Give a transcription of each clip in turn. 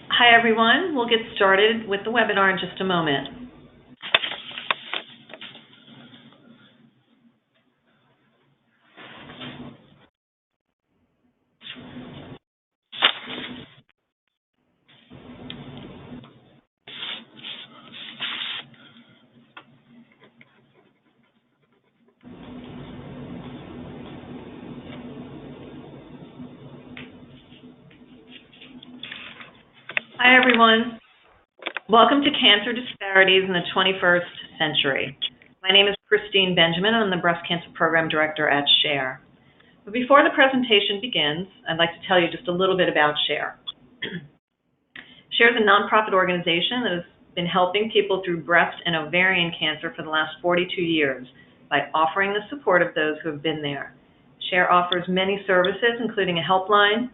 Hi, everyone. We'll get started with the webinar in just a moment. Hi, everyone. Welcome to Cancer Disparities in the 21st Century. My name is Christine Benjamin. I'm the Breast Cancer Program Director at SHARE. But before the presentation begins, I'd like to tell you just a little bit about SHARE. SHARE is a nonprofit organization that has been helping people through breast and ovarian cancer for the last 42 years by offering the support of those who have been there. SHARE offers many services, including a helpline,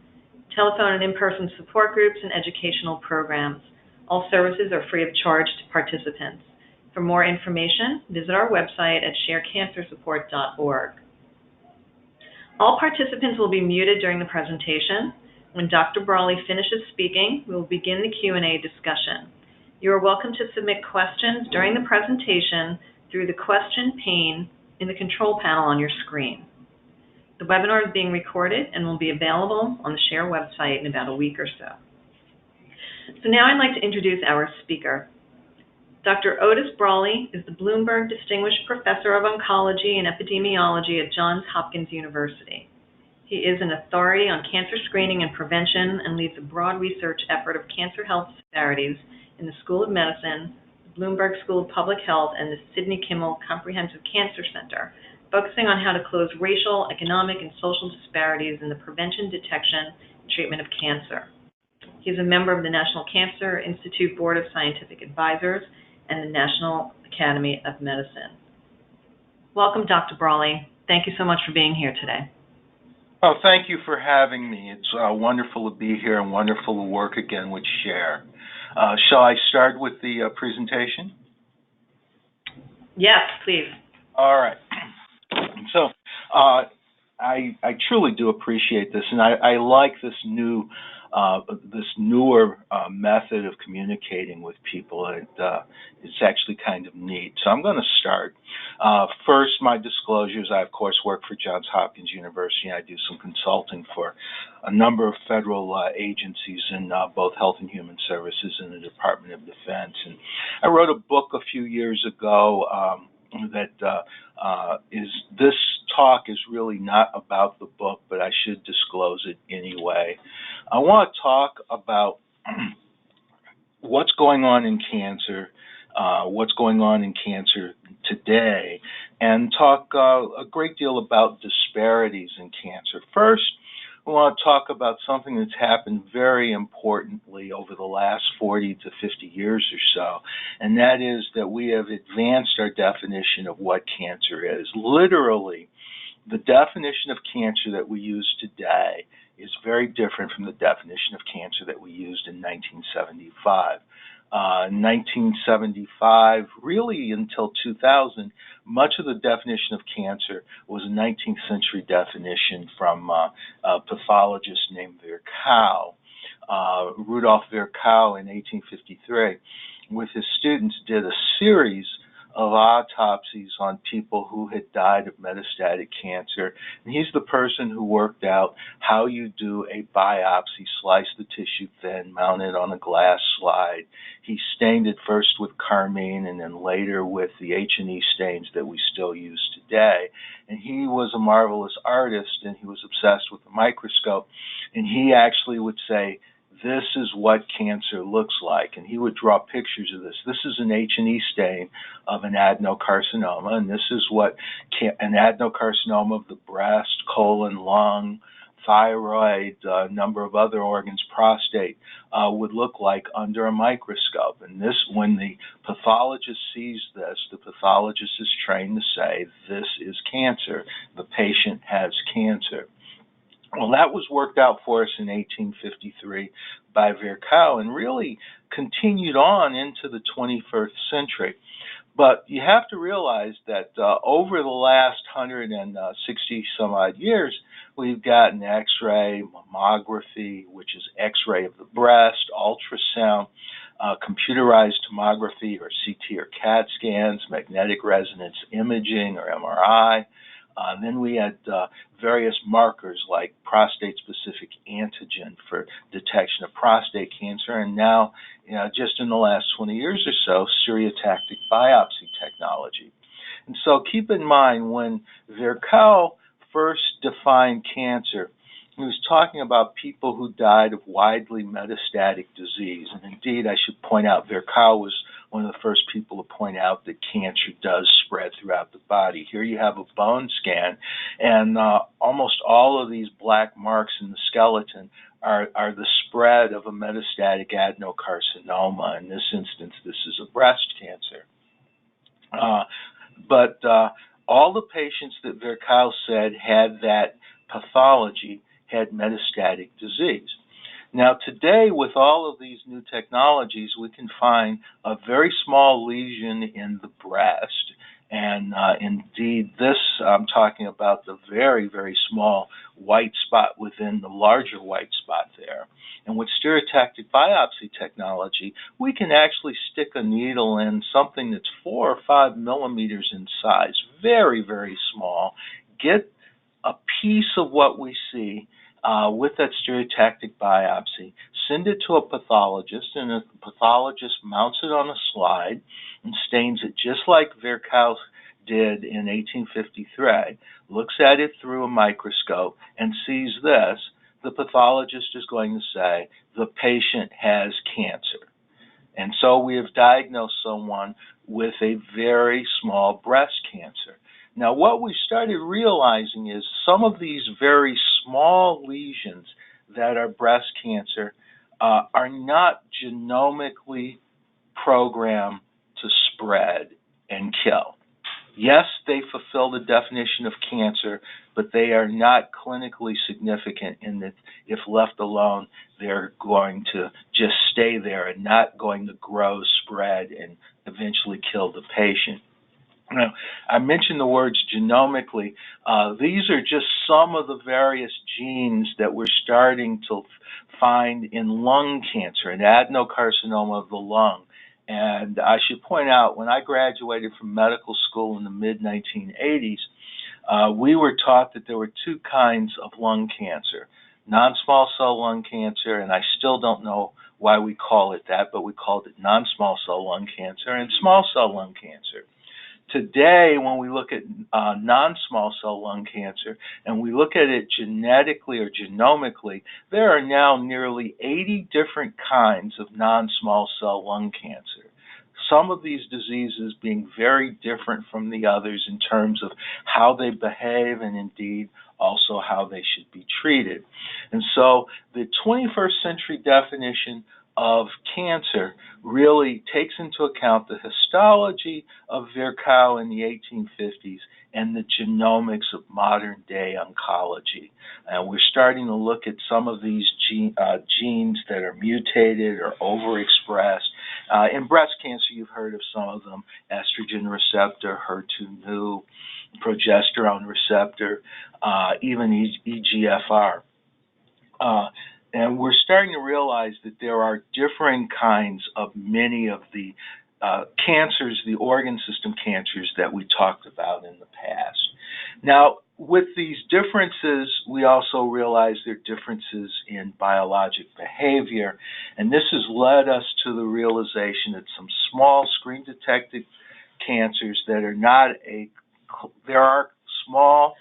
telephone and in-person support groups, and educational programs. All services are free of charge to participants. For more information, visit our website at sharecancersupport.org. All participants will be muted during the presentation. When Dr. Brawley finishes speaking, we will begin the Q&A discussion. You are welcome to submit questions during the presentation through the question pane in the control panel on your screen. The webinar is being recorded and will be available on the SHARE website in about a week or so. So now I'd like to introduce our speaker. Dr. Otis Brawley is the Bloomberg Distinguished Professor of Oncology and Epidemiology at Johns Hopkins University. He is an authority on cancer screening and prevention and leads a broad research effort of cancer health disparities in the School of Medicine, the Bloomberg School of Public Health, and the Sidney Kimmel Comprehensive Cancer Center, focusing on how to close racial, economic, and social disparities in the prevention, detection, and treatment of cancer. He is a member of the National Cancer Institute Board of Scientific Advisors and the National Academy of Medicine. Welcome, Dr. Brawley. Thank you so much for being here today. Oh, thank you for having me. It's wonderful to be here and wonderful to work again with SHARE. Shall I start with the presentation? Yes, please. All right. So I truly do appreciate this, and I like this newer method of communicating with people. It's actually kind of neat. So I'm going to start. First, my disclosures. I, of course, work for Johns Hopkins University, and I do some consulting for a number of federal agencies in both Health and Human Services and the Department of Defense. And I wrote a book a few years ago this talk is really not about the book, but I should disclose it anyway. I want to talk about what's going on in cancer, today, and talk a great deal about disparities in cancer. First, we want to talk about something that's happened very importantly over the last 40 to 50 years or so, and that is that we have advanced our definition of what cancer is. Literally, the definition of cancer that we use today is very different from the definition of cancer that we used in 1975. 1975, really until 2000, much of the definition of cancer was a 19th century definition from a pathologist named Virchow. Rudolf Virchow in 1853, with his students, did a series of autopsies on people who had died of metastatic cancer. And he's the person who worked out how you do a biopsy, slice the tissue thin, mount it on a glass slide. He stained it first with carmine and then later with the H&E stains that we still use today. And he was a marvelous artist, and he was obsessed with the microscope. And he actually would say, this is what cancer looks like. And he would draw pictures of this. This is an H&E stain of an adenocarcinoma, and this is what an adenocarcinoma of the breast, colon, lung, thyroid, a number of other organs, prostate, would look like under a microscope. And this, when the pathologist sees this, the pathologist is trained to say, this is cancer. The patient has cancer. Well, that was worked out for us in 1853 by Virchow and really continued on into the 21st century. But you have to realize that over the last 160 some odd years, we've got an X-ray, mammography, which is X-ray of the breast, ultrasound, computerized tomography or CT or CAT scans, magnetic resonance imaging or MRI. Then we had various markers like prostate-specific antigen for detection of prostate cancer, and now, just in the last 20 years or so, stereotactic biopsy technology. And so keep in mind, when Rectal first defined cancer, he was talking about people who died of widely metastatic disease. And indeed, I should point out, Rectal was one of the first people to point out that cancer does spread throughout the body. Here you have a bone scan, and almost all of these black marks in the skeleton are the spread of a metastatic adenocarcinoma. In this instance, this is a breast cancer. But all the patients that Rectal said had that pathology had metastatic disease. Now today, with all of these new technologies, we can find a very small lesion in the breast, and indeed this, I'm talking about the very, very small white spot within the larger white spot there. And with stereotactic biopsy technology, we can actually stick a needle in something that's 4 or 5 millimeters in size, very, very small, get a piece of what we see with that stereotactic biopsy, send it to a pathologist, and the pathologist mounts it on a slide and stains it just like Rectal did in 1853, looks at it through a microscope and sees this. The pathologist is going to say, the patient has cancer. And so we have diagnosed someone with a very small breast cancer. Now, what we started realizing is some of these very small lesions that are breast cancer are not genomically programmed to spread and kill. Yes, they fulfill the definition of cancer, but they are not clinically significant in that if left alone, they're going to just stay there and not going to grow, spread, and eventually kill the patient. Now, I mentioned the words genomically. These are just some of the various genes that we're starting to find in lung cancer, an adenocarcinoma of the lung. And I should point out, when I graduated from medical school in the mid-1980s, we were taught that there were 2 kinds of lung cancer, non-small cell lung cancer, and I still don't know why we call it that, but we called it non-small cell lung cancer and small cell lung cancer. Today, when we look at non-small cell lung cancer and we look at it genetically or genomically, there are now nearly 80 different kinds of non-small cell lung cancer. Some of these diseases being very different from the others in terms of how they behave and indeed also how they should be treated. And so the 21st century definition of cancer really takes into account the histology of Rectal in the 1850s and the genomics of modern day oncology. And we're starting to look at some of these genes that are mutated or overexpressed. In breast cancer, you've heard of some of them: estrogen receptor, HER2/neu, progesterone receptor, even EGFR. And we're starting to realize that there are differing kinds of many of the cancers, the organ system cancers that we talked about in the past. Now, with these differences, we also realize there are differences in biologic behavior, and this has led us to the realization that some small screen-detected cancers that are not there are small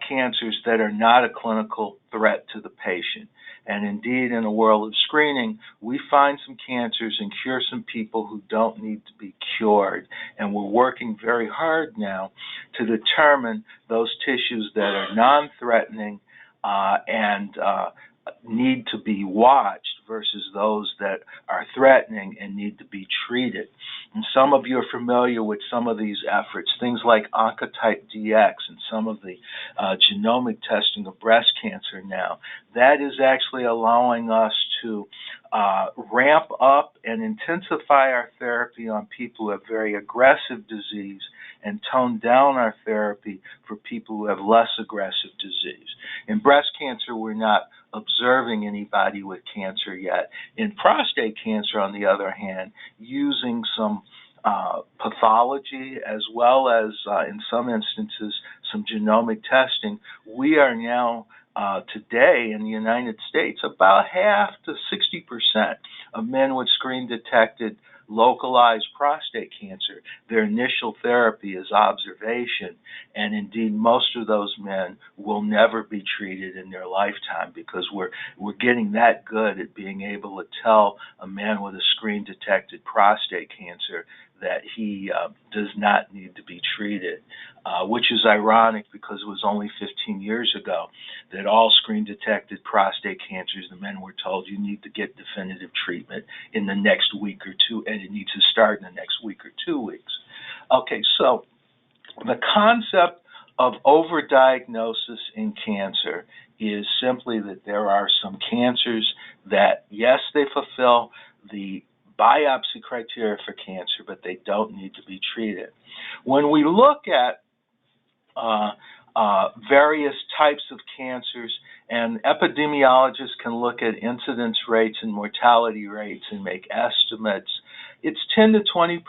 cancers that are not a clinical threat to the patient. And indeed, in a world of screening, we find some cancers and cure some people who don't need to be cured. And we're working very hard now to determine those tissues that are non-threatening and need to be watched versus those that are threatening and need to be treated. And some of you are familiar with some of these efforts, things like Oncotype DX and some of the genomic testing of breast cancer now. That is actually allowing us to ramp up and intensify our therapy on people who have very aggressive disease and tone down our therapy for people who have less aggressive disease. In breast cancer, we're not observing anybody with cancer yet. In prostate cancer, on the other hand, using some pathology as well as, in some instances, some genomic testing, we are now today in the United States, about half to 60% of men with screen-detected localized prostate cancer, their initial therapy is observation, and indeed most of those men will never be treated in their lifetime because we're getting that good at being able to tell a man with a screen-detected prostate cancer that he does not need to be treated, which is ironic because it was only 15 years ago that all screen-detected prostate cancers, the men were told you need to get definitive treatment in the next week or two, and it needs to start in the next week or 2 weeks. Okay, so the concept of overdiagnosis in cancer is simply that there are some cancers that, yes, they fulfill the biopsy criteria for cancer, but they don't need to be treated. When we look at various types of cancers, and epidemiologists can look at incidence rates and mortality rates and make estimates, it's 10 to 20%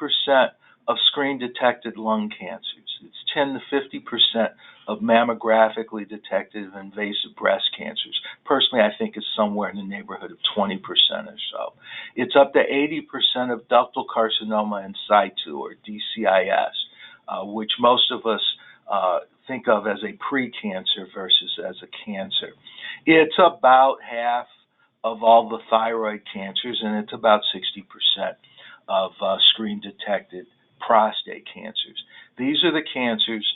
of screen-detected lung cancers. It's 10 to 50% of mammographically detected invasive breast cancers. Personally, I think it's somewhere in the neighborhood of 20% or so. It's up to 80% of ductal carcinoma in situ, or DCIS, which most of us think of as a pre-cancer versus as a cancer. It's about half of all the thyroid cancers, and it's about 60% of screen-detected prostate cancers. These are the cancers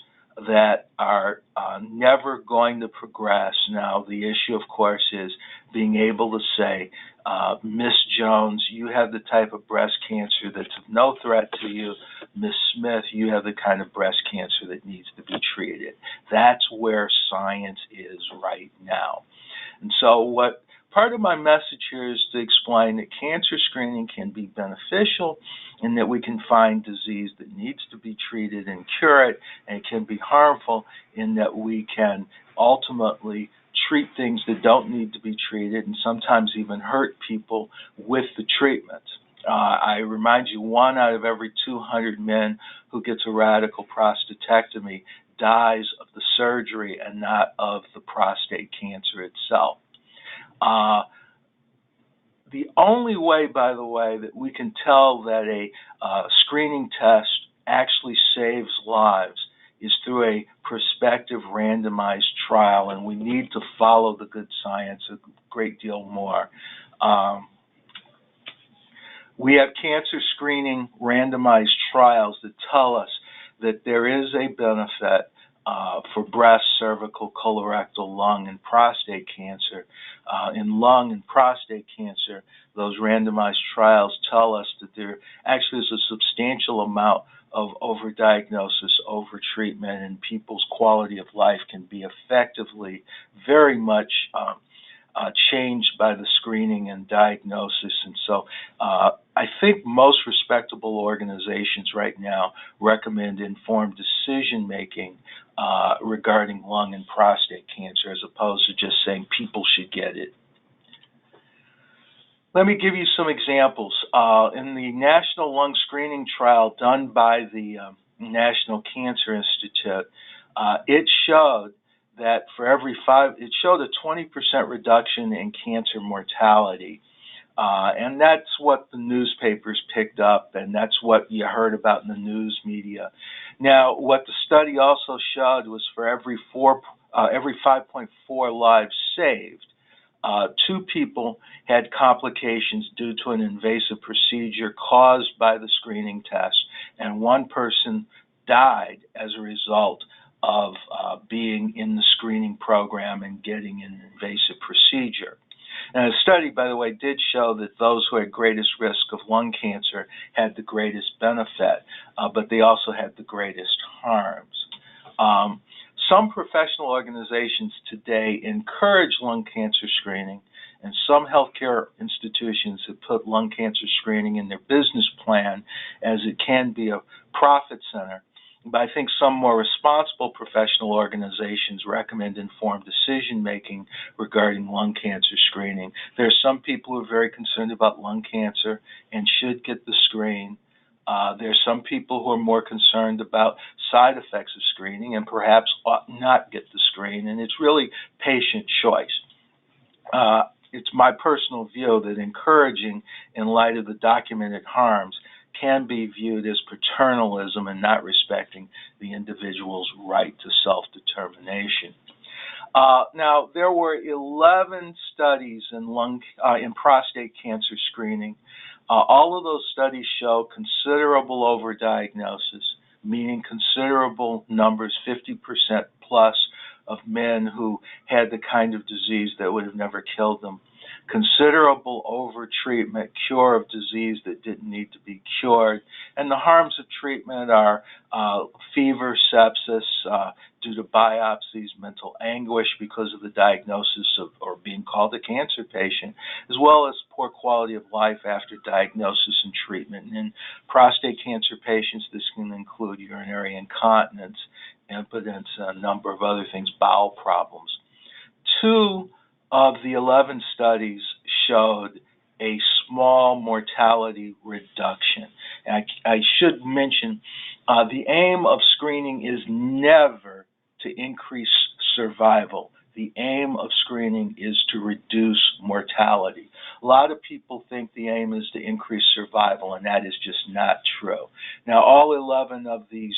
that are never going to progress. Now, the issue, of course, is being able to say, Miss Jones, you have the type of breast cancer that's of no threat to you. Miss Smith, you have the kind of breast cancer that needs to be treated. That's where science is right now. And so what part of my message here is to explain that cancer screening can be beneficial and that we can find disease that needs to be treated and cure it, and it can be harmful in that we can ultimately treat things that don't need to be treated and sometimes even hurt people with the treatment. I remind you, 1 out of every 200 men who gets a radical prostatectomy dies of the surgery and not of the prostate cancer itself. The only way, by the way, that we can tell that a screening test actually saves lives is through a prospective randomized trial, and we need to follow the good science a great deal more. We have cancer screening randomized trials that tell us that there is a benefit for breast, cervical, colorectal, lung, and prostate cancer. In lung and prostate cancer, those randomized trials tell us that there actually is a substantial amount of overdiagnosis, overtreatment, and people's quality of life can be effectively very much changed by the screening and diagnosis. And so I think most respectable organizations right now recommend informed decision-making regarding lung and prostate cancer as opposed to just saying people should get it. Let me give you some examples. In the National Lung Screening Trial done by the National Cancer Institute, it showed that for every it showed a 20% reduction in cancer mortality. And that's what the newspapers picked up, and that's what you heard about in the news media. Now, what the study also showed was for every 5.4 lives saved, 2 people had complications due to an invasive procedure caused by the screening test, and 1 person died as a result of being in the screening program and getting an invasive procedure. And the study, by the way, did show that those who had greatest risk of lung cancer had the greatest benefit, but they also had the greatest harms. Some professional organizations today encourage lung cancer screening, and some healthcare institutions have put lung cancer screening in their business plan as it can be a profit center. but I think some more responsible professional organizations recommend informed decision-making regarding lung cancer screening. There are some people who are very concerned about lung cancer and should get the screen. There are some people who are more concerned about side effects of screening and perhaps ought not get the screen, and it's really patient choice. It's my personal view that encouraging, in light of the documented harms, can be viewed as paternalism and not respecting the individual's right to self-determination. Now, there were 11 studies in prostate cancer screening. All of those studies show considerable overdiagnosis, meaning considerable numbers, 50% plus, of men who had the kind of disease that would have never killed them. Considerable overtreatment, cure of disease that didn't need to be cured. And the harms of treatment are fever, sepsis, due to biopsies, mental anguish because of the diagnosis of or being called a cancer patient, as well as poor quality of life after diagnosis and treatment. And in prostate cancer patients, this can include urinary incontinence, impotence, and a number of other things, bowel problems. 2 of the 11 studies showed a small mortality reduction. And I should mention the aim of screening is never to increase survival. The aim of screening is to reduce mortality. A lot of people think the aim is to increase survival, and that is just not true. Now, all 11 of these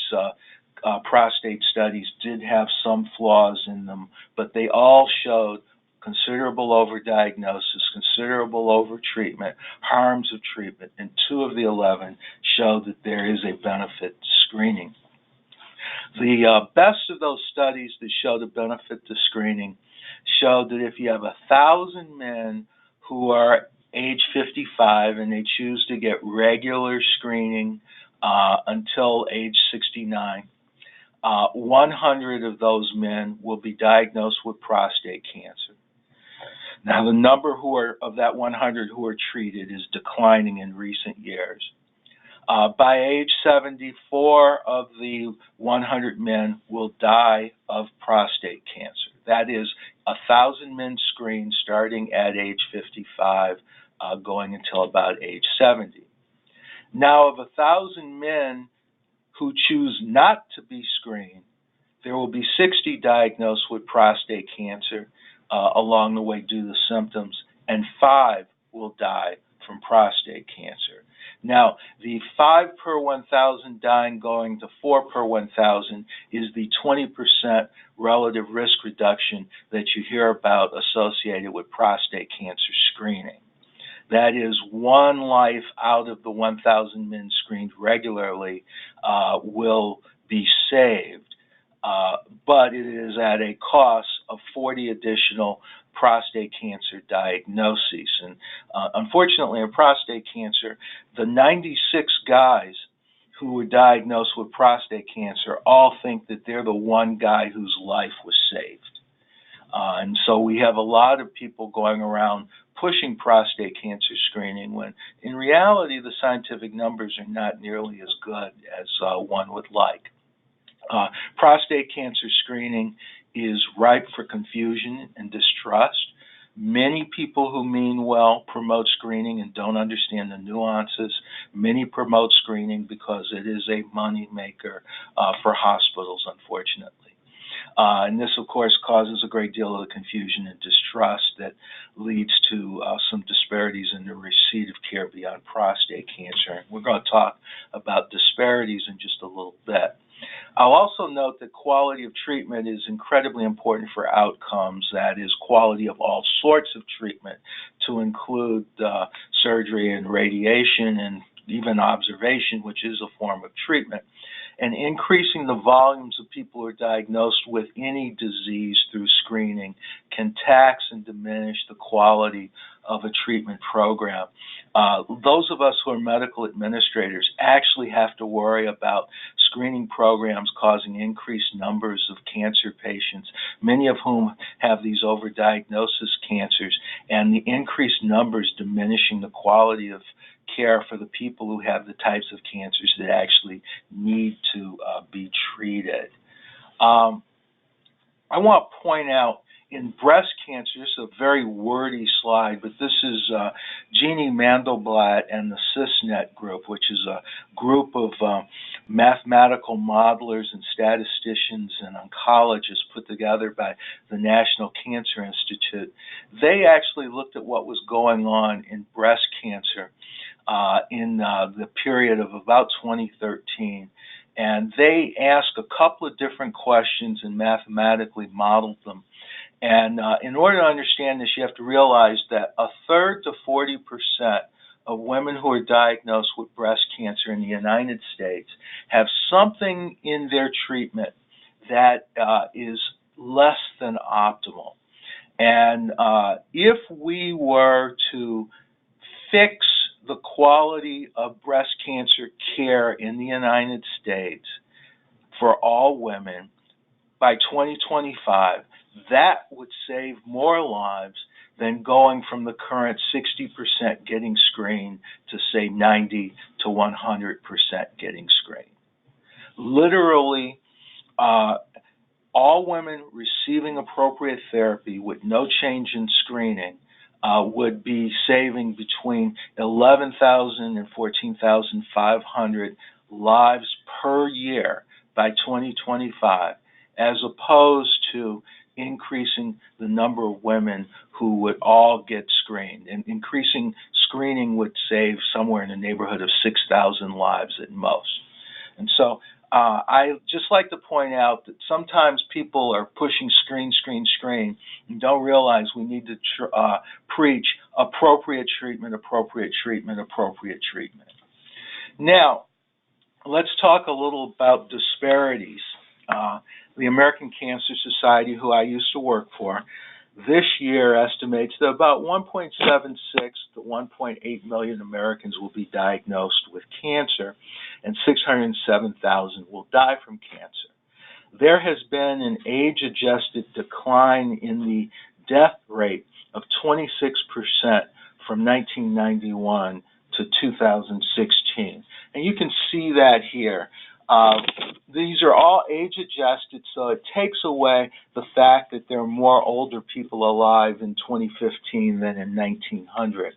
prostate studies did have some flaws in them, but they all showed considerable overdiagnosis, considerable overtreatment, harms of treatment, and 2 of the 11 showed that there is a benefit to screening. The best of those studies that showed a benefit to screening showed that if you have 1,000 men who are age 55 and they choose to get regular screening until age 69, 100 of those men will be diagnosed with prostate cancer. Now, the number of that 100 who are treated is declining in recent years. By age 74 of the 100 men will die of prostate cancer. That is 1,000 men screened starting at age 55, going until about age 70. Now, of 1,000 men who choose not to be screened, there will be 60 diagnosed with prostate cancer along the way due to symptoms, and 5 will die from prostate cancer. Now, the 5 per 1,000 dying going to 4 per 1,000 is the 20% relative risk reduction that you hear about associated with prostate cancer screening. That is, 1 life out of the 1,000 men screened regularly will be saved, but it is at a cost of 40 additional prostate cancer diagnoses. And unfortunately, in prostate cancer, the 96 guys who were diagnosed with prostate cancer all think that they're the one guy whose life was saved. And so we have a lot of people going around pushing prostate cancer screening when in reality the scientific numbers are not nearly as good as one would like. Prostate cancer screening is ripe for confusion and distrust. Many people who mean well promote screening and don't understand the nuances. Many promote screening because it is a money maker for hospitals, unfortunately. And this, of course, causes a great deal of confusion and distrust that leads to some disparities in the receipt of care beyond prostate cancer. We're going to talk about disparities in just a little bit. I'll also note that quality of treatment is incredibly important for outcomes, that is, quality of all sorts of treatment, to include surgery and radiation and even observation, which is a form of treatment. And increasing the volumes of people who are diagnosed with any disease through screening can tax and diminish the quality of a treatment program. Those of us who are medical administrators actually have to worry about screening programs causing increased numbers of cancer patients, many of whom have these overdiagnosis cancers, and the increased numbers diminishing the quality of care for the people who have the types of cancers that actually need to be treated. I want to point out in breast cancer, this is a very wordy slide, but this is Jeannie Mandelblatt and the CISNET group, which is a group of mathematical modelers and statisticians and oncologists put together by the National Cancer Institute. They actually looked at what was going on in breast cancer in the period of about 2013. And they asked a couple of different questions and mathematically modeled them. And in order to understand this, you have to realize that 1/3 to 40% of women who are diagnosed with breast cancer in the United States have something in their treatment that is less than optimal. And if we were to fix the quality of breast cancer care in the United States for all women by 2025, that would save more lives than going from the current 60% getting screened to, say, 90 to 100% getting screened. Literally, all women receiving appropriate therapy with no change in screening would be saving between 11,000 and 14,500 lives per year by 2025, as opposed to increasing the number of women who would all get screened. And increasing screening would save somewhere in the neighborhood of 6,000 lives at most. And so I just like to point out that sometimes people are pushing screen, and don't realize we need to preach appropriate treatment, appropriate treatment, appropriate treatment. Now, let's talk a little about disparities. The American Cancer Society, who I used to work for, this year estimates that about 1.76 to 1.8 million Americans will be diagnosed with cancer, and 607,000 will die from cancer. There has been an age-adjusted decline in the death rate of 26% from 1991 to 2016. And you can see that here. These are all age-adjusted, so it takes away the fact that there are more older people alive in 2015 than in 1900.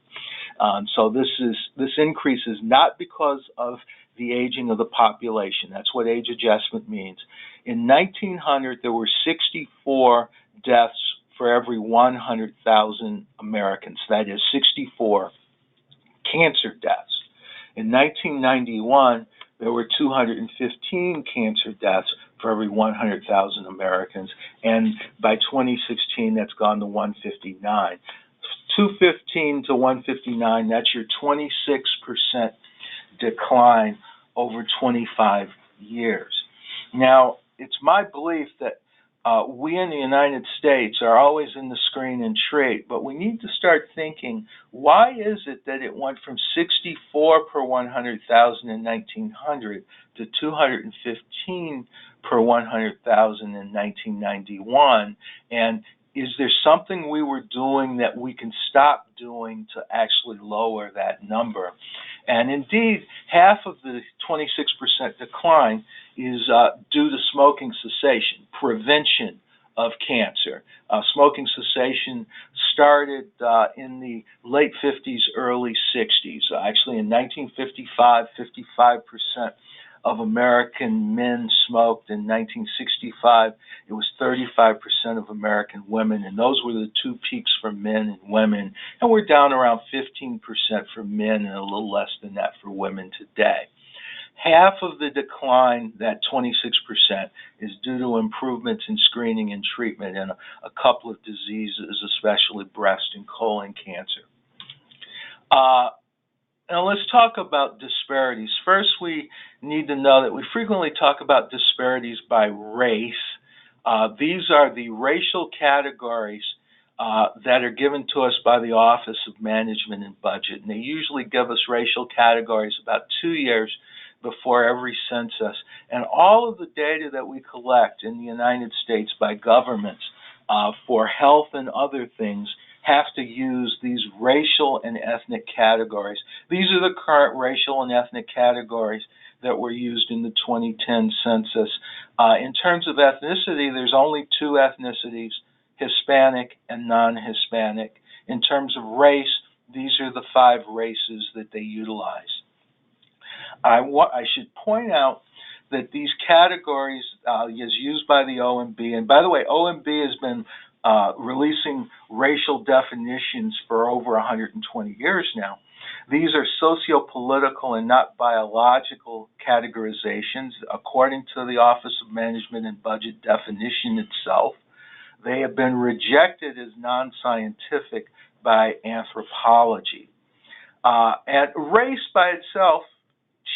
So this increase is not because of the aging of the population. That's what age adjustment means. In 1900, there were 64 deaths for every 100,000 Americans. That is 64 cancer deaths. In 1991, there were 215 cancer deaths for every 100,000 Americans, and by 2016, that's gone to 159. 215 to 159, that's your 26% decline over 25 years. Now, it's my belief that we in the United States are always in the screen and treat, but we need to start thinking, why is it that it went from 64 per 100,000 in 1900 to 215 per 100,000 in 1991? And is there something we were doing that we can stop doing to actually lower that number? And indeed, half of the 26% decline is due to smoking cessation, prevention of cancer. Smoking cessation started in the late 50s, early 60s. Actually, in 1955, 55% of American men smoked. In 1965, it was 35% of American women, and those were the two peaks for men and women. And we're down around 15% for men and a little less than that for women today. Half of the decline, that 26%, is due to improvements in screening and treatment in a couple of diseases, especially breast and colon cancer. Now let's talk about disparities. First, we need to know that we frequently talk about disparities by race. These are the racial categories that are given to us by the Office of Management and Budget. And they usually give us racial categories about 2 years before every census. And all of the data that we collect in the United States by governments for health and other things have to use these racial and ethnic categories. These are the current racial and ethnic categories that were used in the 2010 census. In terms of ethnicity, there's only two ethnicities, Hispanic and non-Hispanic. In terms of race, these are the 5 races that they utilize. I should point out that these categories is used by the OMB, and by the way, OMB has been releasing racial definitions for over 120 years now. These are socio-political and not biological categorizations according to the Office of Management and Budget definition itself. They have been rejected as non-scientific by anthropology. And race by itself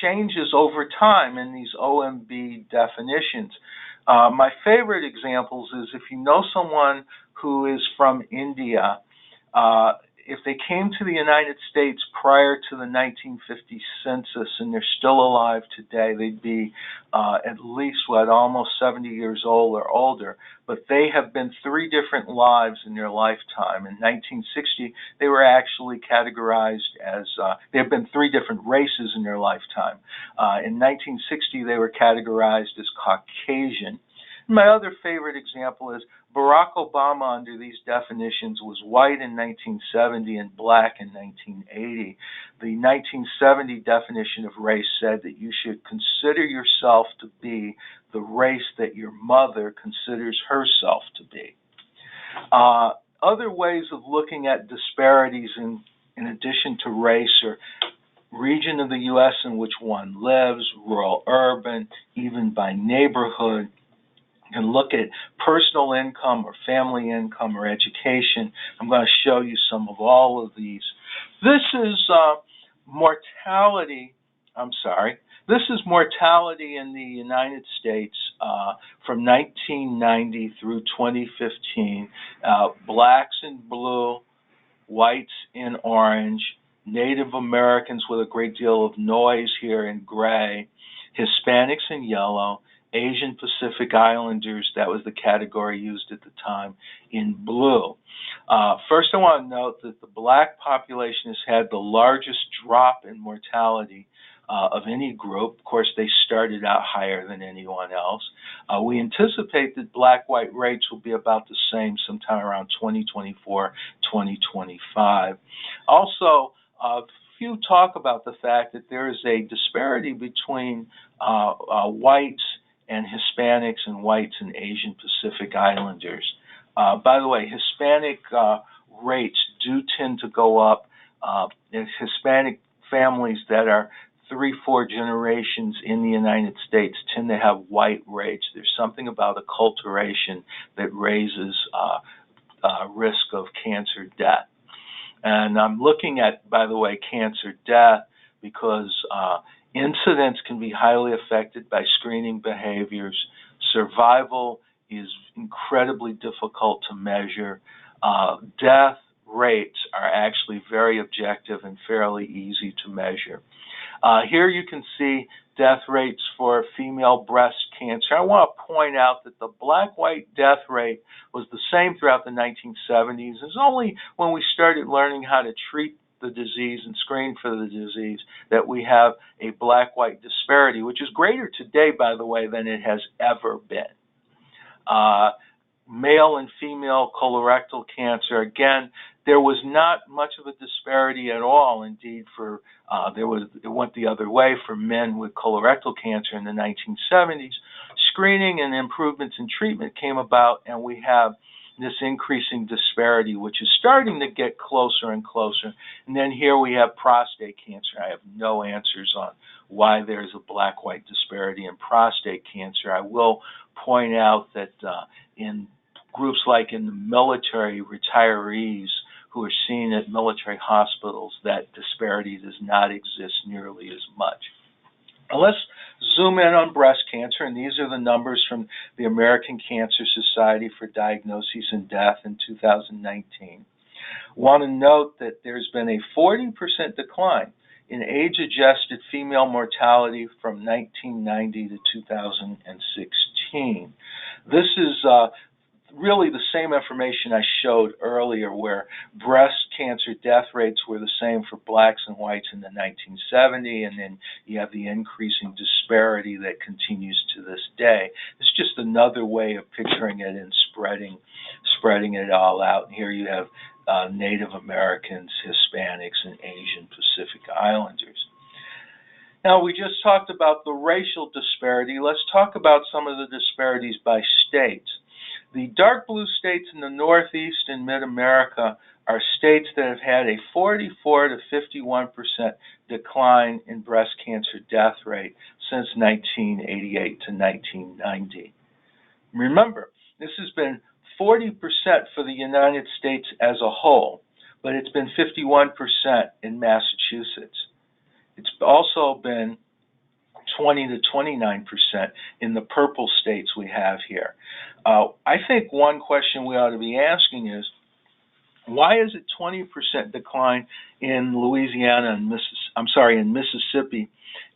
changes over time in these OMB definitions. My favorite examples is if you know someone who is from India, if they came to the United States prior to the 1950 census and they're still alive today, they'd be at least, almost 70 years old or older. But they have been 3 different lives in their lifetime. In 1960, they were actually categorized as, there have been 3 different races in their lifetime. In 1960, they were categorized as Caucasian. My other favorite example is Barack Obama, under these definitions, was white in 1970 and black in 1980. The 1970 definition of race said that you should consider yourself to be the race that your mother considers herself to be. Other ways of looking at disparities in addition to race are region of the U.S. in which one lives, rural, urban, even by neighborhood. You can look at personal income or family income or education. I'm going to show you some of all of these. This is mortality. This is mortality in the United States from 1990 through 2015. Blacks in blue, whites in orange, Native Americans with a great deal of noise here in gray, Hispanics in yellow, Asian Pacific Islanders, that was the category used at the time, in blue. First, I want to note that the black population has had the largest drop in mortality of any group. Of course, they started out higher than anyone else. We anticipate that black-white rates will be about the same sometime around 2024, 2025. Also, few talk about the fact that there is a disparity between whites and Hispanics and whites and Asian Pacific Islanders. By the way, Hispanic rates do tend to go up. Hispanic families that are 3-4 generations in the United States tend to have white rates. There's something about acculturation that raises risk of cancer death. And I'm looking at, by the way, cancer death because incidence can be highly affected by screening behaviors. Survival is incredibly difficult to measure. Death rates are actually very objective and fairly easy to measure. Here you can see death rates for female breast cancer. I want to point out that the black-white death rate was the same throughout the 1970s. It's only when we started learning how to treat the disease and screen for the disease that we have a black-white disparity, which is greater today, by the way, than it has ever been. Male and female colorectal cancer, again, there was not much of a disparity at all. Indeed, it went the other way for men with colorectal cancer in the 1970s. Screening and improvements in treatment came about, and we have this increasing disparity, which is starting to get closer and closer. And then here we have prostate cancer. I have no answers on why there's a black-white disparity in prostate cancer. I will point out that in groups like in the military, retirees who are seen at military hospitals, that disparity does not exist nearly as much. Now let's zoom in on breast cancer, and these are the numbers from the American Cancer Society for Diagnosis and Death in 2019. Want to note that there's been a 40% decline in age-adjusted female mortality from 1990 to 2016. This is really the same information I showed earlier, where breast cancer death rates were the same for blacks and whites in the 1970s, and then you have the increasing disparity that continues to this day. It's just another way of picturing it and spreading it all out. And here you have Native Americans, Hispanics, and Asian Pacific Islanders. Now, we just talked about the racial disparity. Let's talk about some of the disparities by states. The dark blue states in the Northeast and Mid-America are states that have had a 44 to 51% decline in breast cancer death rate since 1988 to 1990. Remember, this has been 40% for the United States as a whole, but it's been 51% in Massachusetts. It's also been 20 to 29% in the purple states we have here. I think one question we ought to be asking is, why is it 20% decline in Louisiana and in Mississippi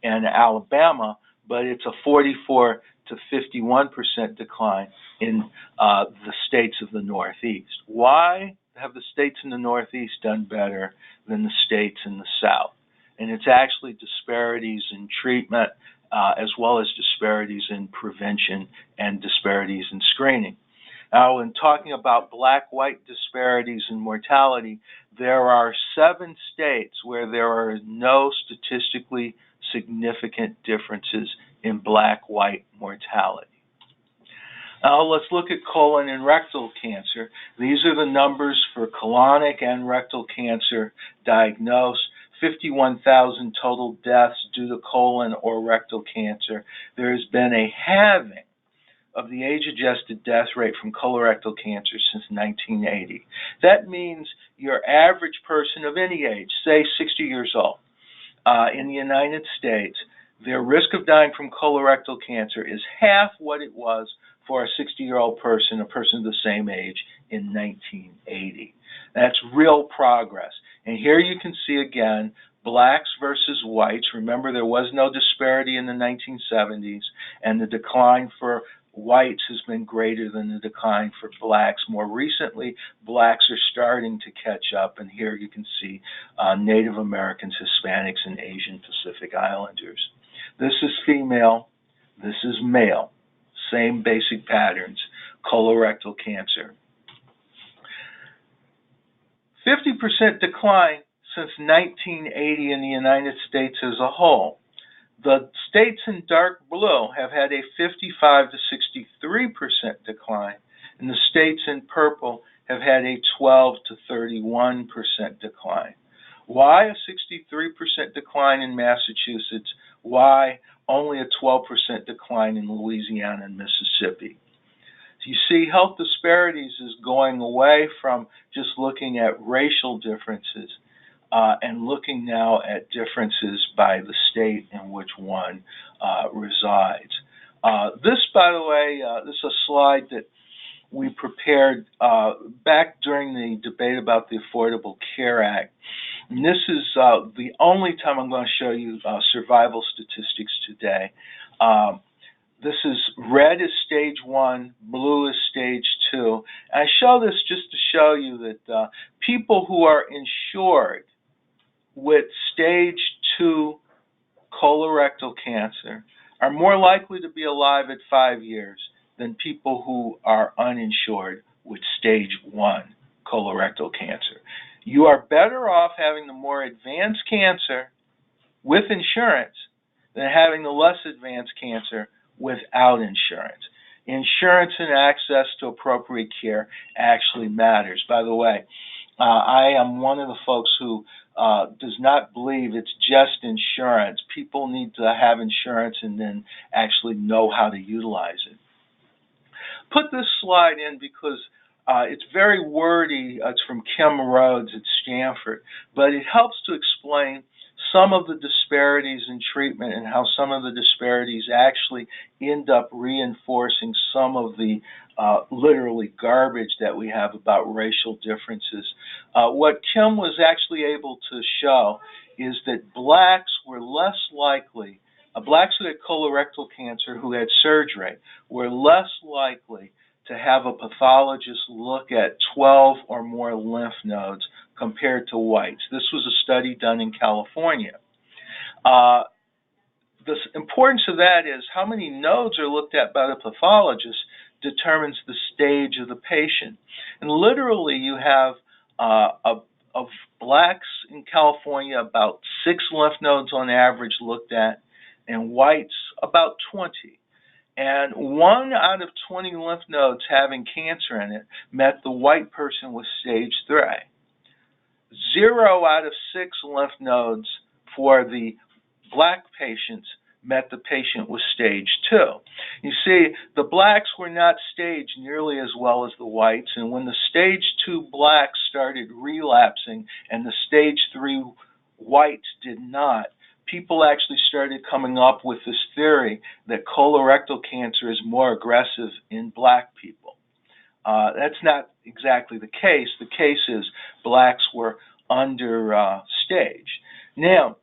and Alabama, but it's a 44 to 51% decline in the states of the Northeast? Why have the states in the Northeast done better than the states in the South? And it's actually disparities in treatment as well as disparities in prevention and disparities in screening. Now, in talking about black-white disparities in mortality, there are 7 states where there are no statistically significant differences in black-white mortality. Now, let's look at colon and rectal cancer. These are the numbers for colonic and rectal cancer diagnosed. 51,000 total deaths due to colon or rectal cancer. There has been a halving of the age-adjusted death rate from colorectal cancer since 1980. That means your average person of any age, say 60 years old, in the United States, their risk of dying from colorectal cancer is half what it was for a 60-year-old person, a person of the same age, in 1980. That's real progress. And here you can see again, blacks versus whites. Remember, there was no disparity in the 1970s, and the decline for whites has been greater than the decline for blacks. More recently, blacks are starting to catch up, and here you can see Native Americans, Hispanics, and Asian Pacific Islanders. This is female, this is male. Same basic patterns, colorectal cancer. 50% decline since 1980 in the United States as a whole. The states in dark blue have had a 55 to 63% decline, and the states in purple have had a 12 to 31% decline. Why a 63% decline in Massachusetts? Why only a 12% decline in Louisiana and Mississippi? You see, health disparities is going away from just looking at racial differences and looking now at differences by the state in which one resides. This, by the way, this is a slide that we prepared back during the debate about the Affordable Care Act. And this is the only time I'm going to show you survival statistics today. This is red is stage 1, blue is stage 2. I show this just to show you that people who are insured with stage 2 colorectal cancer are more likely to be alive at 5 years than people who are uninsured with stage 1 colorectal cancer. You are better off having the more advanced cancer with insurance than having the less advanced cancer without insurance. Insurance and access to appropriate care actually matters. By the way, I am one of the folks who does not believe it's just insurance. People need to have insurance and then actually know how to utilize it. Put this slide in because it's very wordy. It's from Kim Rhodes at Stanford, but it helps to explain some of the disparities in treatment and how some of the disparities actually end up reinforcing some of the literally garbage that we have about racial differences. What Kim was actually able to show is that blacks were less likely, blacks who had colorectal cancer who had surgery were less likely to have a pathologist look at 12 or more lymph nodes compared to whites. This was a study done in California. The importance of that is how many nodes are looked at by the pathologist determines the stage of the patient. And literally you have of blacks in California, about 6 lymph nodes on average looked at, and whites about 20. And 1 out of 20 lymph nodes having cancer in it met the white person with stage 3. 0 out of 6 lymph nodes for the black patients met the patient with stage 2. You see, the blacks were not staged nearly as well as the whites, and when the stage 2 blacks started relapsing and the stage 3 whites did not, people actually started coming up with this theory that colorectal cancer is more aggressive in black people. That's not exactly the case. The case is blacks were under staged. Now,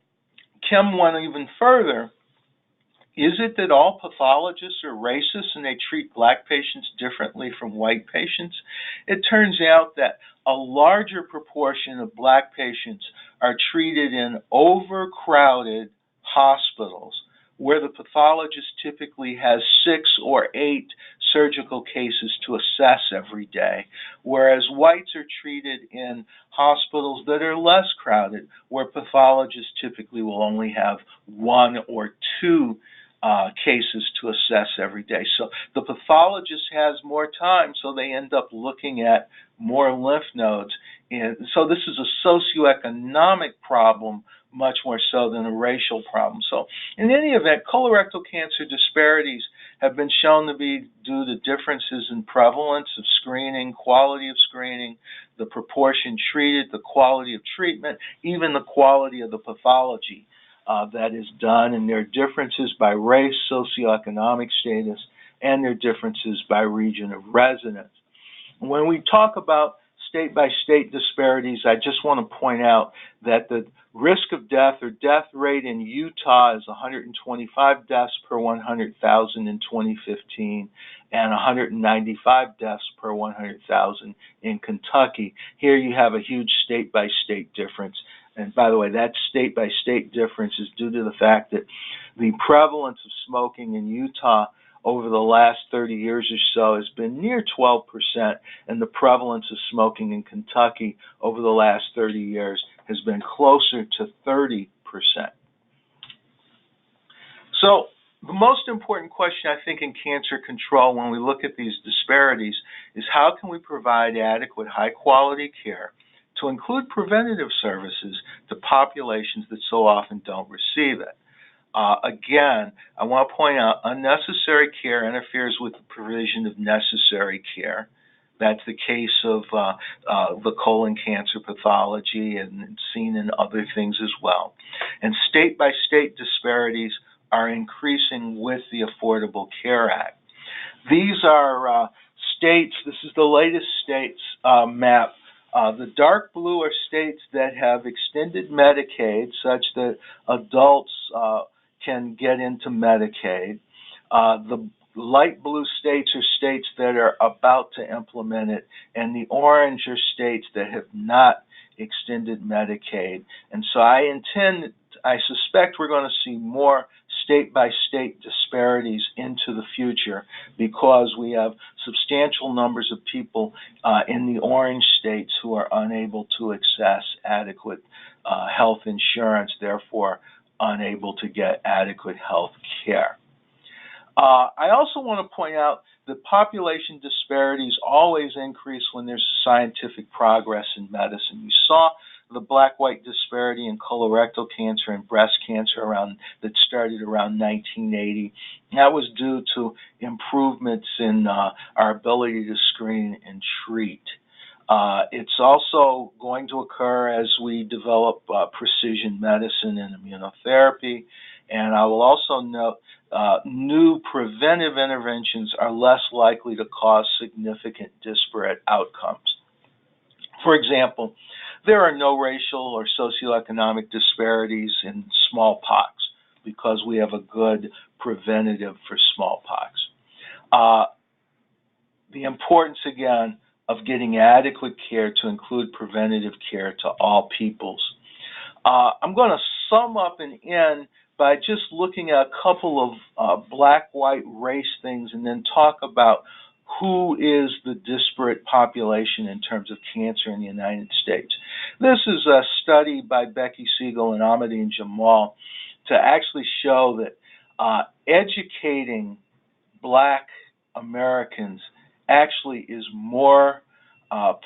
Kim went even further. Is it that all pathologists are racist and they treat black patients differently from white patients? It turns out that a larger proportion of black patients are treated in overcrowded hospitals where the pathologist typically has 6 or 8 surgical cases to assess every day, whereas whites are treated in hospitals that are less crowded, where pathologists typically will only have 1 or 2 cases to assess every day. So the pathologist has more time, so they end up looking at more lymph nodes. And so this is a socioeconomic problem much more so than a racial problem. So in any event, colorectal cancer disparities have been shown to be due to differences in prevalence of screening, quality of screening, the proportion treated, the quality of treatment, even the quality of the pathology that is done, and there are differences by race, socioeconomic status, and there are differences by region of residence. When we talk about state-by-state disparities, I just want to point out that the risk of death or death rate in Utah is 125 deaths per 100,000 in 2015 and 195 deaths per 100,000 in Kentucky. Here you have a huge state-by-state difference. And by the way, that state-by-state difference is due to the fact that the prevalence of smoking in Utah over the last 30 years or so has been near 12%, and the prevalence of smoking in Kentucky over the last 30 years has been closer to 30%. So the most important question, I think, in cancer control when we look at these disparities is how can we provide adequate, high-quality care to include preventative services to populations that so often don't receive it. Again, I want to point out unnecessary care interferes with the provision of necessary care. That's the case of the colon cancer pathology and seen in other things as well. And state-by-state disparities are increasing with the Affordable Care Act. These are states, this is the latest states map. The dark blue are states that have extended Medicaid such that adults can get into Medicaid. The light blue states are states that are about to implement it, and the orange are states that have not extended Medicaid. And so I suspect we're going to see more state-by-state disparities into the future because we have substantial numbers of people in the orange states who are unable to access adequate health insurance, therefore unable to get adequate health care. I also want to point out that population disparities always increase when there's scientific progress in medicine. You saw the black-white disparity in colorectal cancer and breast cancer that started around 1980. That was due to improvements in our ability to screen and treat. It's also going to occur as we develop precision medicine and immunotherapy. And I will also note new preventive interventions are less likely to cause significant disparate outcomes. For example, there are no racial or socioeconomic disparities in smallpox because we have a good preventative for smallpox. The the importance, again, of getting adequate care to include preventative care to all peoples. I'm going to sum up and end by just looking at a couple of black-white race things and then talk about who is the disparate population in terms of cancer in the United States. This is a study by Becky Siegel and Ahmadine Jamal to actually show that educating Black Americans actually is more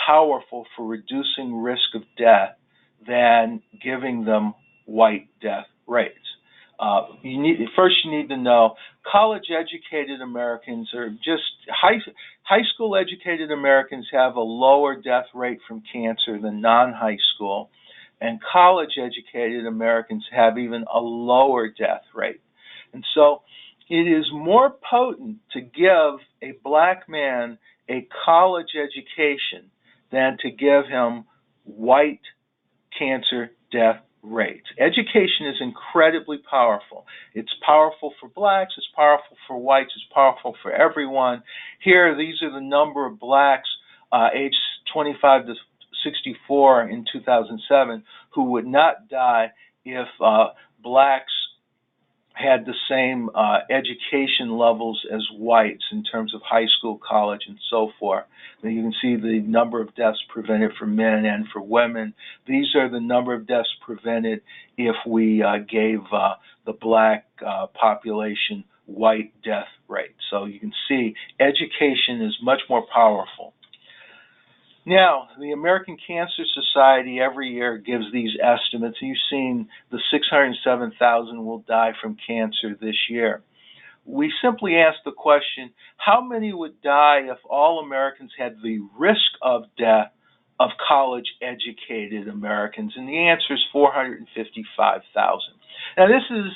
powerful for reducing risk of death than giving them white death rates. First you need to know college-educated Americans are just high school-educated Americans have a lower death rate from cancer than non-high school, and college-educated Americans have even a lower death rate. And so it is more potent to give a Black man a college education than to give him white cancer death rates. Education is incredibly powerful. It's powerful for Blacks, it's powerful for whites, it's powerful for everyone. Here, these are the number of Blacks aged 25 to 64 in 2007 who would not die if Blacks had the same education levels as whites in terms of high school, college, and so forth. And you can see the number of deaths prevented for men and for women. These are the number of deaths prevented if we gave the Black population white death rate. So you can see education is much more powerful. Now, the American Cancer Society every year gives these estimates. You've seen the 607,000 will die from cancer this year. We simply ask the question, how many would die if all Americans had the risk of death of college-educated Americans? And the answer is 455,000. Now, this is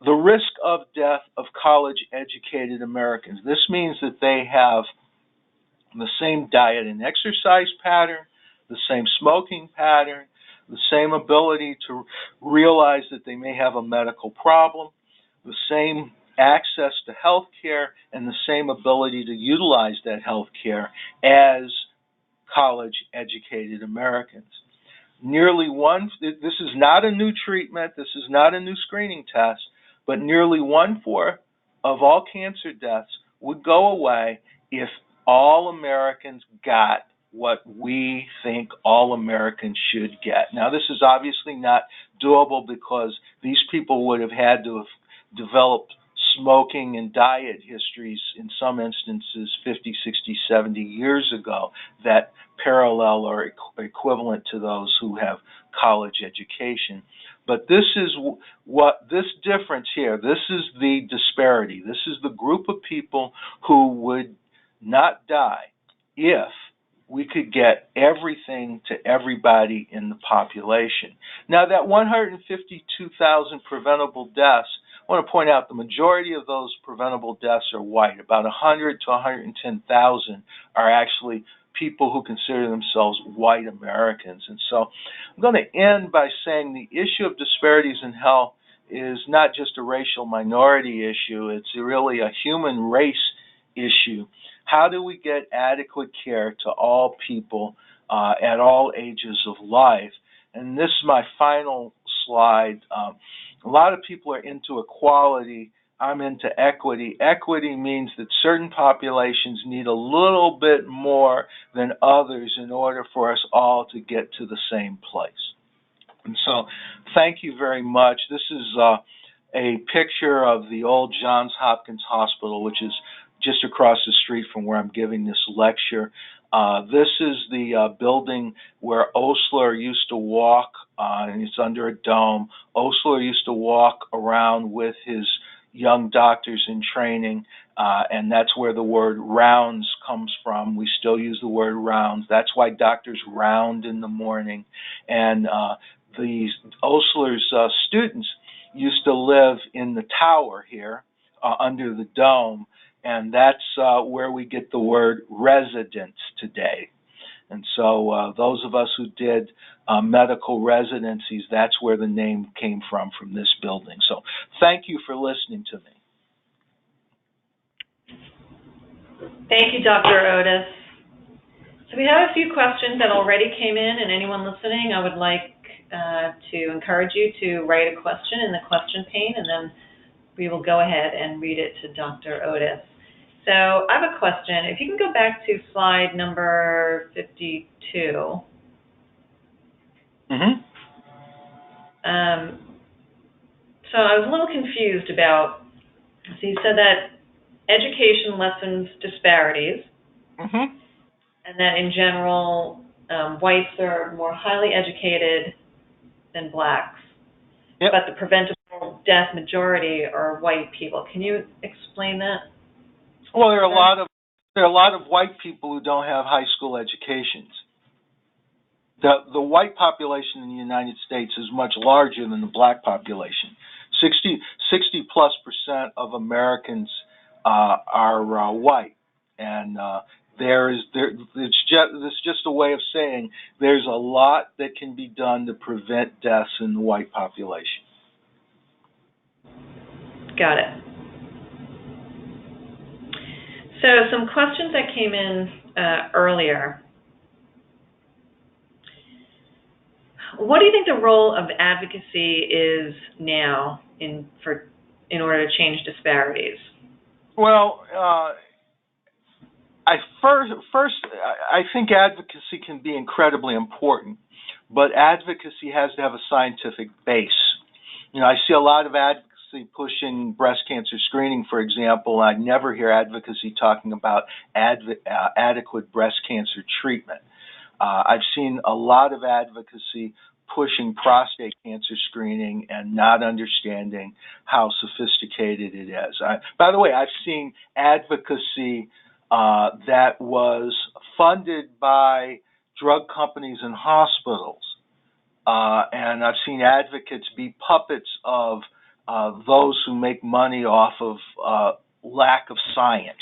the risk of death of college-educated Americans. This means that they have the same diet and exercise pattern, the same smoking pattern, the same ability to realize that they may have a medical problem, the same access to health care, and the same ability to utilize that health care as college-educated Americans. This is not a new treatment, this is not a new screening test, but nearly 1/4 of all cancer deaths would go away if all Americans got what we think all Americans should get. Now, this is obviously not doable because these people would have had to have developed smoking and diet histories in some instances 50, 60, 70 years ago that parallel or equivalent to those who have college education. But this is this difference here, this is the disparity. This is the group of people who would not die if we could get everything to everybody in the population. Now, that 152,000 preventable deaths, I want to point out the majority of those preventable deaths are white. About 100 to 110,000 are actually people who consider themselves white Americans. And so I'm going to end by saying the issue of disparities in health is not just a racial minority issue, it's really a human race issue. How do we get adequate care to all people at all ages of life? And this is my final slide. A lot of people are into equality. I'm into equity. Equity means that certain populations need a little bit more than others in order for us all to get to the same place. And so thank you very much. This is a picture of the old Johns Hopkins Hospital, which is just across the street from where I'm giving this lecture. This is the building where Osler used to walk, and it's under a dome. Osler used to walk around with his young doctors in training, and that's where the word rounds comes from. We still use the word rounds. That's why doctors round in the morning. And these Osler's students used to live in the tower here under the dome, and that's where we get the word residence today. And so those of us who did medical residencies, that's where the name came from this building. So thank you for listening to me. Thank you, Dr. Otis. So we have a few questions that already came in, and anyone listening, I would like to encourage you to write a question in the question pane, and then we will go ahead and read it to Dr. Otis. So I have a question. If you can go back to slide number 52. So I was a little confused about, so you said that education lessens disparities, and that in general, whites are more highly educated than blacks, but the preventable death majority are white people. Can you explain that? Well, there are a lot of white people who don't have high school educations. The white population in the United States is much larger than the black population. 60+% of Americans are white, and it's just a way of saying there's a lot that can be done to prevent deaths in the white population. Got it. So some questions that came in earlier. What do you think the role of advocacy is now in order to change disparities? Well, I think advocacy can be incredibly important, but advocacy has to have a scientific base. I see a lot of advocacy pushing breast cancer screening, for example. I never hear advocacy talking about adequate breast cancer treatment. I've seen a lot of advocacy pushing prostate cancer screening and not understanding how sophisticated it is. By the way, I've seen advocacy that was funded by drug companies and hospitals, and I've seen advocates be puppets of those who make money off of lack of science.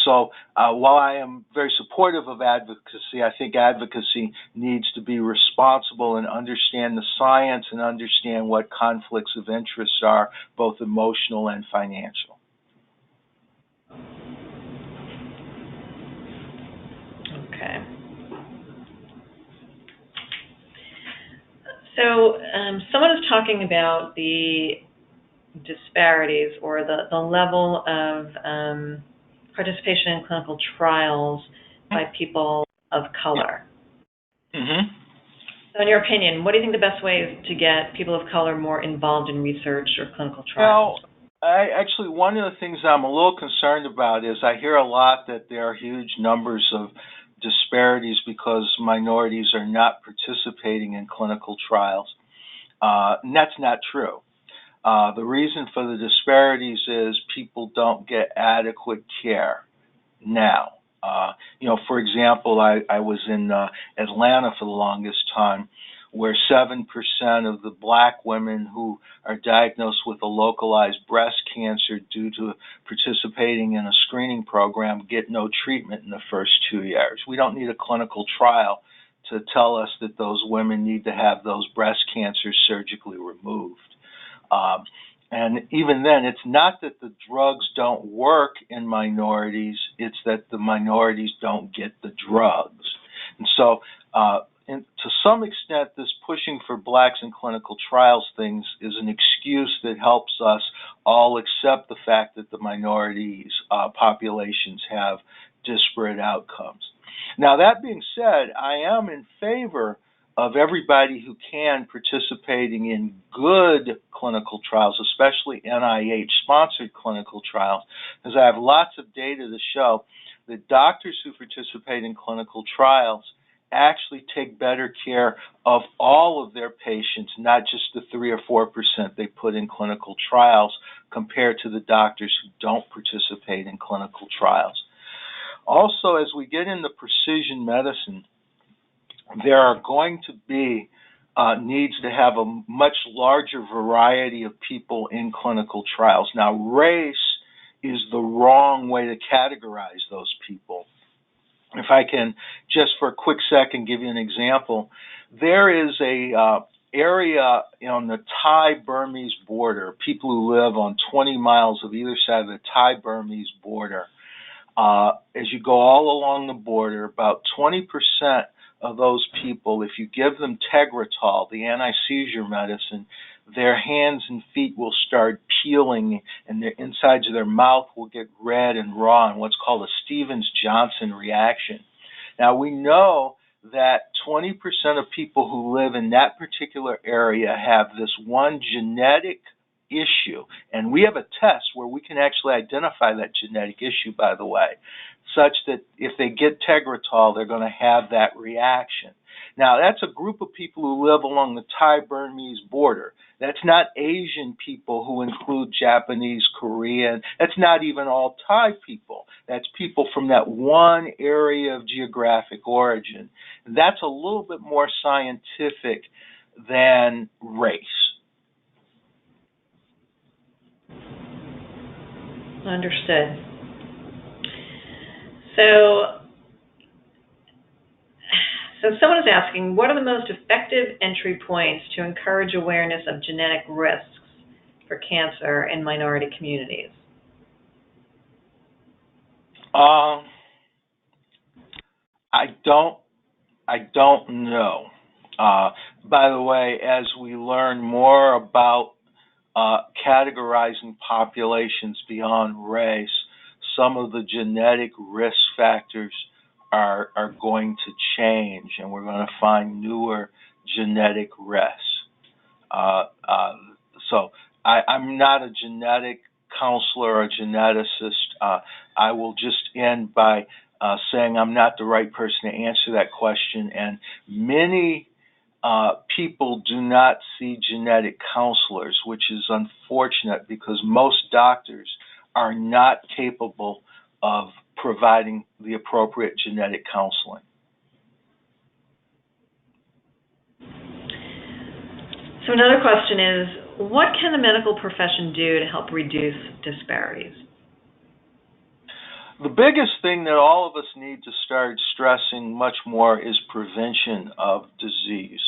So while I am very supportive of advocacy, I think advocacy needs to be responsible and understand the science and understand what conflicts of interest are, both emotional and financial. Okay. So someone is talking about the disparities or the level of participation in clinical trials by people of color. So in your opinion, what do you think the best way is to get people of color more involved in research or clinical trials? Actually, one of the things I'm a little concerned about is I hear a lot that there are huge numbers of disparities because minorities are not participating in clinical trials. And that's not true. The reason for the disparities is people don't get adequate care now. For example, I was in Atlanta for the longest time, where 7% of the black women who are diagnosed with a localized breast cancer due to participating in a screening program get no treatment in the first 2 years. We don't need a clinical trial to tell us that those women need to have those breast cancers surgically removed. And even then, it's not that the drugs don't work in minorities, it's that the minorities don't get the drugs. And so, to some extent, this pushing for blacks in clinical trials things is an excuse that helps us all accept the fact that the minorities populations have disparate outcomes. Now, that being said, I am in favor of everybody who can participating in good clinical trials, especially NIH-sponsored clinical trials, because I have lots of data to show that doctors who participate in clinical trials actually take better care of all of their patients, not just the 3 or 4% they put in clinical trials, compared to the doctors who don't participate in clinical trials. Also, as we get into precision medicine, there are going to be needs to have a much larger variety of people in clinical trials. Now, race is the wrong way to categorize those people. If I can, just for a quick second, give you an example, there is a area on the Thai-Burmese border, people who live on 20 miles of either side of the Thai-Burmese border, as you go all along the border, about 20% of those people, if you give them Tegretol, the anti-seizure medicine, their hands and feet will start peeling and the insides of their mouth will get red and raw in what's called a Stevens-Johnson reaction. Now, we know that 20% of people who live in that particular area have this one genetic issue, and we have a test where we can actually identify that genetic issue, by the way, such that if they get Tegretol, they're going to have that reaction. Now, that's a group of people who live along the Thai-Burmese border. That's not Asian people who include Japanese, Korean. That's not even all Thai people. That's people from that one area of geographic origin. That's a little bit more scientific than race. Understood. So someone is asking, what are the most effective entry points to encourage awareness of genetic risks for cancer in minority communities? I don't know. By the way, as we learn more about categorizing populations beyond race, some of the genetic risk factors are going to change, and we're going to find newer genetic risks. So I'm not a genetic counselor or a geneticist. I will just end by saying I'm not the right person to answer that question, and many people do not see genetic counselors, which is unfortunate because most doctors are not capable of providing the appropriate genetic counseling. So another question is, what can the medical profession do to help reduce disparities? The biggest thing that all of us need to start stressing much more is prevention of disease.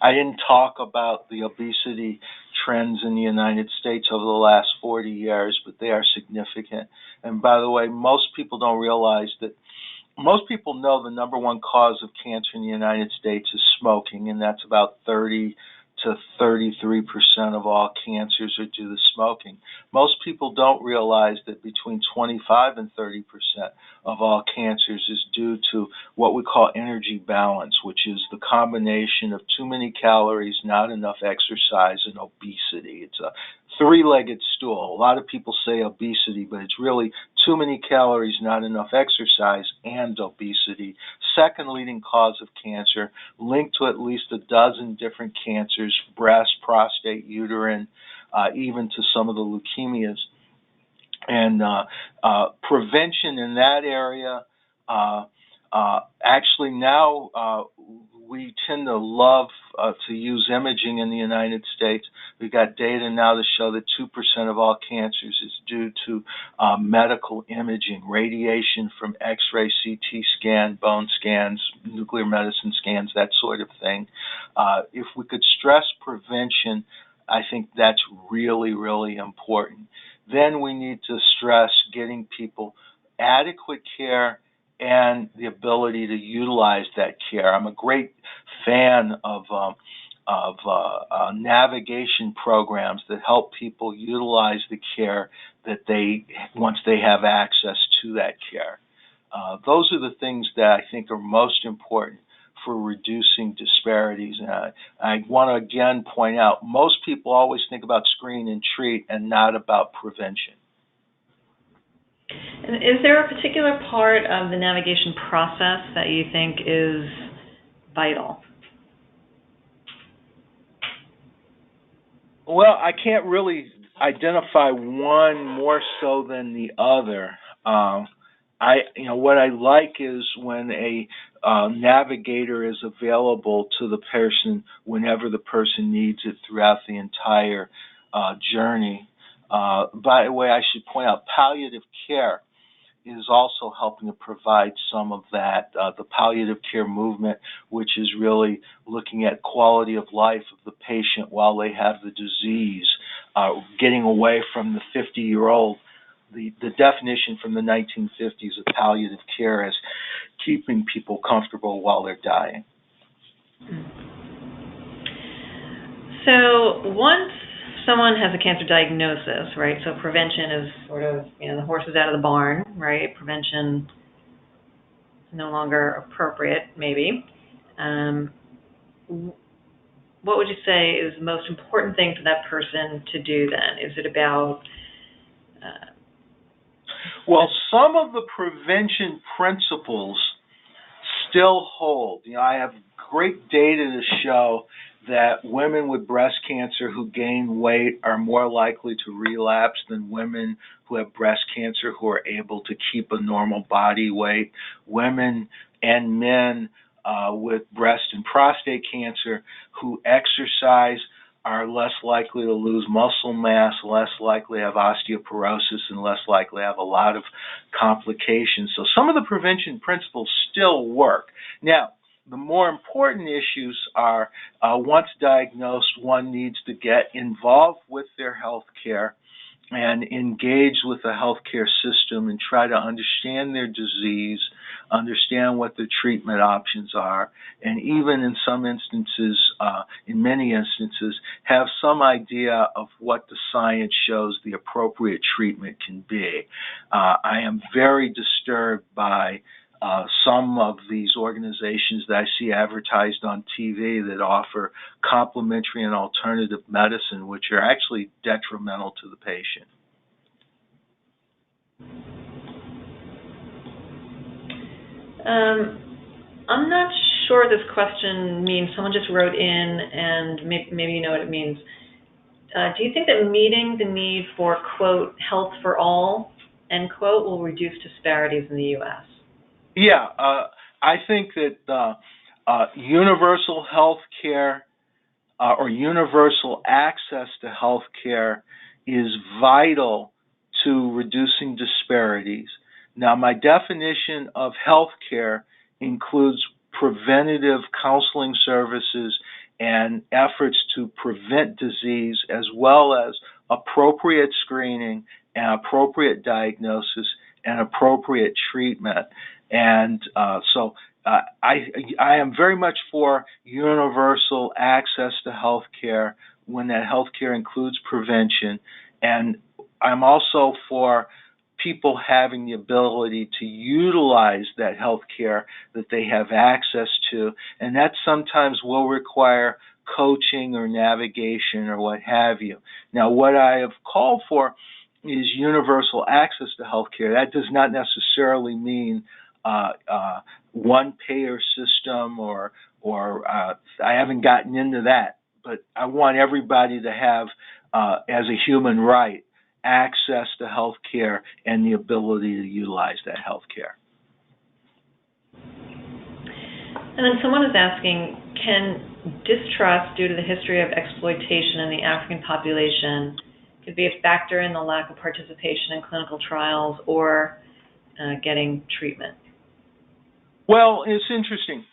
I didn't talk about the obesity trends in the United States over the last 40 years, but they are significant. And by the way, most people don't realize that most people know the number one cause of cancer in the United States is smoking, and that's about 30 to 33% of all cancers are due to smoking. Most people don't realize that between 25 and 30% of all cancers is due to what we call energy balance, which is the combination of too many calories, not enough exercise, and obesity. It's a three-legged stool. A lot of people say obesity, but it's really too many calories, not enough exercise, and obesity. Second leading cause of cancer, linked to at least a dozen different cancers, breast, prostate, uterine, even to some of the leukemias. And prevention in that area, actually now we tend to love to use imaging in the United States. We've got data now to show that 2% of all cancers is due to medical imaging, radiation from X-ray, CT scan, bone scans, nuclear medicine scans, that sort of thing. If we could stress prevention, I think that's really, really important. Then we need to stress getting people adequate care and the ability to utilize that care. I'm a great fan of navigation programs that help people utilize the care that once they have access to that care. Those are the things that I think are most important for reducing disparities. And I want to again point out, most people always think about screen and treat and not about prevention. And is there a particular part of the navigation process that you think is vital? Well, I can't really identify one more so than the other. What I like is when a navigator is available to the person whenever the person needs it throughout the entire journey. By the way, I should point out palliative care is also helping to provide some of that, the palliative care movement, which is really looking at quality of life of the patient while they have the disease, getting away from the 50-year-old the definition from the 1950s of palliative care as keeping people comfortable while they're dying. So once someone has a cancer diagnosis, right, so prevention is sort of, the horse is out of the barn, right? Prevention is no longer appropriate, maybe. What would you say is the most important thing for that person to do then? Is it about... Well, some of the prevention principles still hold. I have great data to show that women with breast cancer who gain weight are more likely to relapse than women who have breast cancer who are able to keep a normal body weight. Women and men with breast and prostate cancer who exercise are less likely to lose muscle mass, less likely to have osteoporosis, and less likely to have a lot of complications. So some of the prevention principles still work. Now, the more important issues are, once diagnosed, one needs to get involved with their health care and engage with the healthcare system and try to understand their disease, understand what the treatment options are, and even in some instances, in many instances, have some idea of what the science shows the appropriate treatment can be. I am very disturbed by some of these organizations that I see advertised on TV that offer complementary and alternative medicine, which are actually detrimental to the patient. I'm not sure this question means, someone just wrote in and maybe you know what it means. Do you think that meeting the need for, quote, health for all, end quote, will reduce disparities in the U.S.? Yeah, I think that universal health care or universal access to health care is vital to reducing disparities. Now, my definition of health care includes preventative counseling services and efforts to prevent disease, as well as appropriate screening and appropriate diagnosis and appropriate treatment. And so I am very much for universal access to health care when that health care includes prevention. And I'm also for people having the ability to utilize that health care that they have access to. And that sometimes will require coaching or navigation or what have you. Now, what I have called for is universal access to health care. That does not necessarily mean one payer system or I haven't gotten into that, but I want everybody to have, as a human right, access to health care and the ability to utilize that health care. And then someone is asking, can distrust due to the history of exploitation in the African population could be a factor in the lack of participation in clinical trials or getting treatment? Well, it's interesting.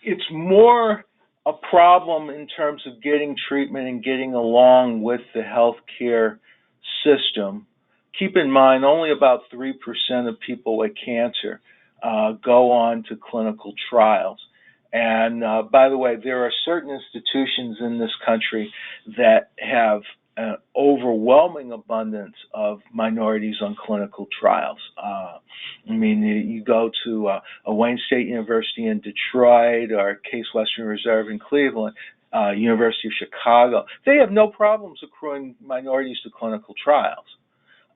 It's more a problem in terms of getting treatment and getting along with the healthcare system. Keep in mind, only about 3% of people with cancer go on to clinical trials. And by the way, there are certain institutions in this country that have an overwhelming abundance of minorities on clinical trials. You go to a Wayne State University in Detroit or Case Western Reserve in Cleveland, University of Chicago. They have no problems accruing minorities to clinical trials.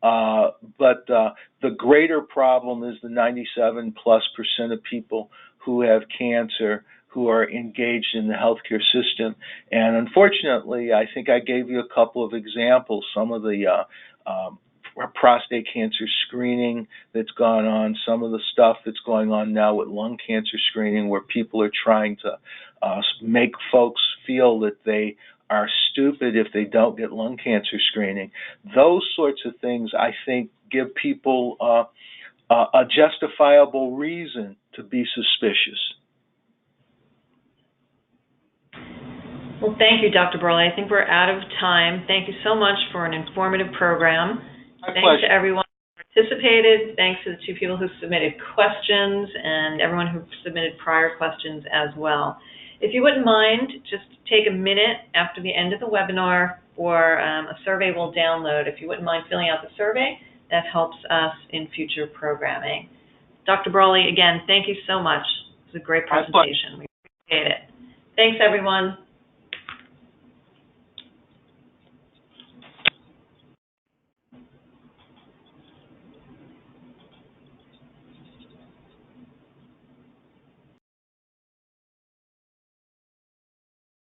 But the greater problem is the 97+% of people who have cancer who are engaged in the healthcare system. And unfortunately, I think I gave you a couple of examples, some of the prostate cancer screening that's gone on, some of the stuff that's going on now with lung cancer screening, where people are trying to make folks feel that they are stupid if they don't get lung cancer screening. Those sorts of things, I think, give people a justifiable reason to be suspicious. Well, thank you, Dr. Brawley. I think we're out of time. Thank you so much for an informative program. My Thanks pleasure. to everyone who participated. Thanks to the two people who submitted questions and everyone who submitted prior questions as well. If you wouldn't mind, just take a minute after the end of the webinar for a survey we'll download. If you wouldn't mind filling out the survey, that helps us in future programming. Dr. Brawley, again, thank you so much. It was a great presentation. We appreciate it. Thanks, everyone.